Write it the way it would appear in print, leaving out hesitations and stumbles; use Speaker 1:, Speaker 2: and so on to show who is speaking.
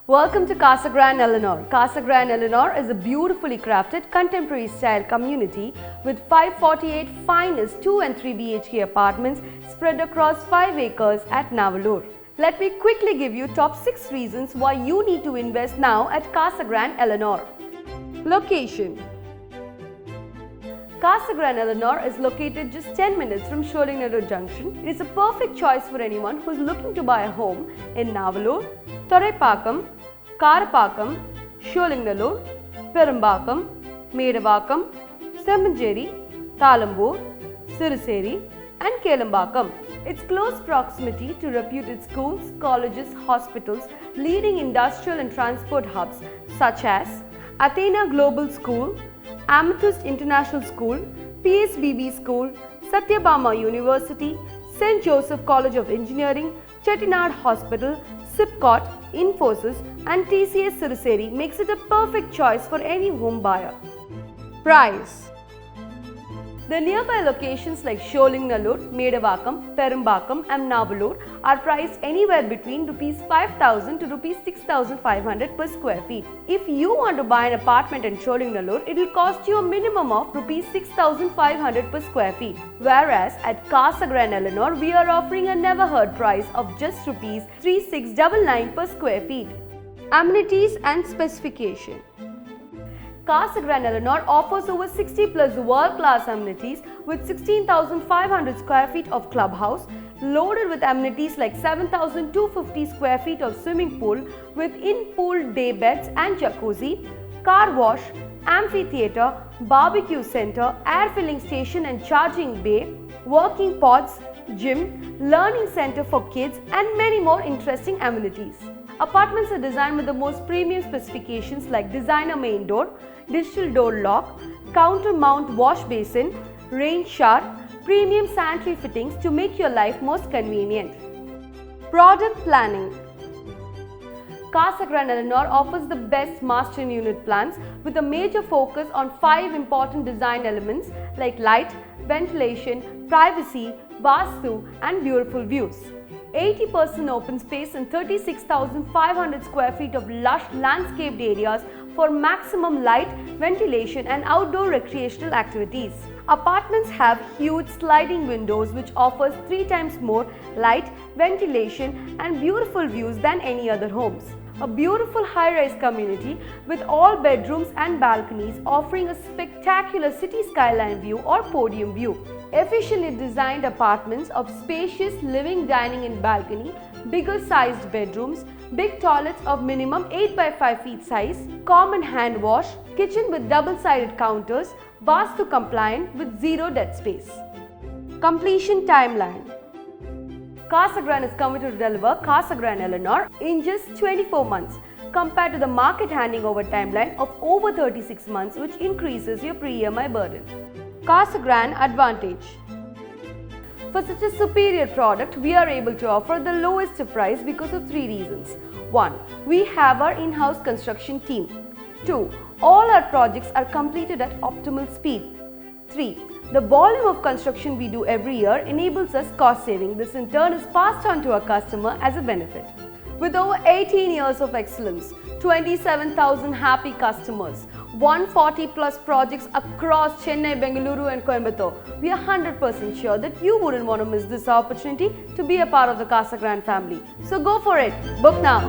Speaker 1: Welcome to Casagrand Elinor. Casagrand Elinor is a beautifully crafted contemporary style community with 548 finest 2 and 3 BHK apartments spread across 5 acres at Navalur. Let me quickly give you top 6 reasons why you need to invest now at Casagrand Elinor. Location. Casagrand Elinor is located just 10 minutes from Sholingnallur Junction. It is a perfect choice for anyone who is looking to buy a home in Navalur, Thoraipakkam, Karapakkam, Sholingnallur, Perumbakam, Medavakkam, Semanjeri, Talambur, Siruseri and Kelambakam. Its close proximity to reputed schools, colleges, hospitals, leading industrial and transport hubs such as Athena Global School, Amidst International School, PSBB School, Satyabama University, St. Joseph College of Engineering, Chettinad Hospital, SIPCOT, Infosys and TCS Siruseri makes it a perfect choice for any home buyer. Price. The nearby locations like Sholingnallur, Medavakkam, Perumbakam and Navalur are priced anywhere between ₹5,000 to ₹6,500 per square feet. If you want to buy an apartment in Sholingnallur, it will cost you a minimum of ₹6,500 per square feet. Whereas at Casagrand Elinor, we are offering a never heard price of just ₹3,699 per square feet. Amenities and specification. Casagrand Elinor offers over 60 plus world-class amenities with 16,500 square feet of clubhouse, loaded with amenities like 7,250 square feet of swimming pool with in-pool day beds and jacuzzi, car wash, amphitheatre, barbecue center, air filling station and charging bay, working pods, gym, learning center for kids and many more interesting amenities. Apartments are designed with the most premium specifications like designer main door, digital door lock, counter mount wash basin, rain shower, premium sanitary fittings to make your life most convenient. Product planning. Casagrand Elinor offers the best master unit plans with a major focus on 5 important design elements like light, ventilation, privacy, vastu and beautiful views. 80% open space and 36,500 square feet of lush landscaped areas for maximum light, ventilation and outdoor recreational activities. Apartments have huge sliding windows which offers 3 times more light, ventilation and beautiful views than any other homes. A beautiful high-rise community with all bedrooms and balconies offering a spectacular city skyline view or podium view. Efficiently designed apartments of spacious living, dining and balcony, bigger sized bedrooms, big toilets of minimum 8 by 5 feet size, common hand wash, kitchen with double-sided counters, vastu compliant with zero dead space. Completion timeline. Casagrand is committed to deliver Casagrand Elinor in just 24 months compared to the market handing over timeline of over 36 months, which increases your pre-EMI burden. Casagrand advantage. For such a superior product, we are able to offer the lowest price because of 3 reasons. 1. We have our in-house construction team. 2. All our projects are completed at optimal speed. 3. The volume of construction we do every year enables us cost saving. This in turn is passed on to our customer as a benefit. With over 18 years of excellence, 27,000 happy customers, 140 plus projects across Chennai, Bengaluru and Coimbatore, we are 100% sure that you wouldn't want to miss this opportunity to be a part of the Casagrand family. So go for it. Book now.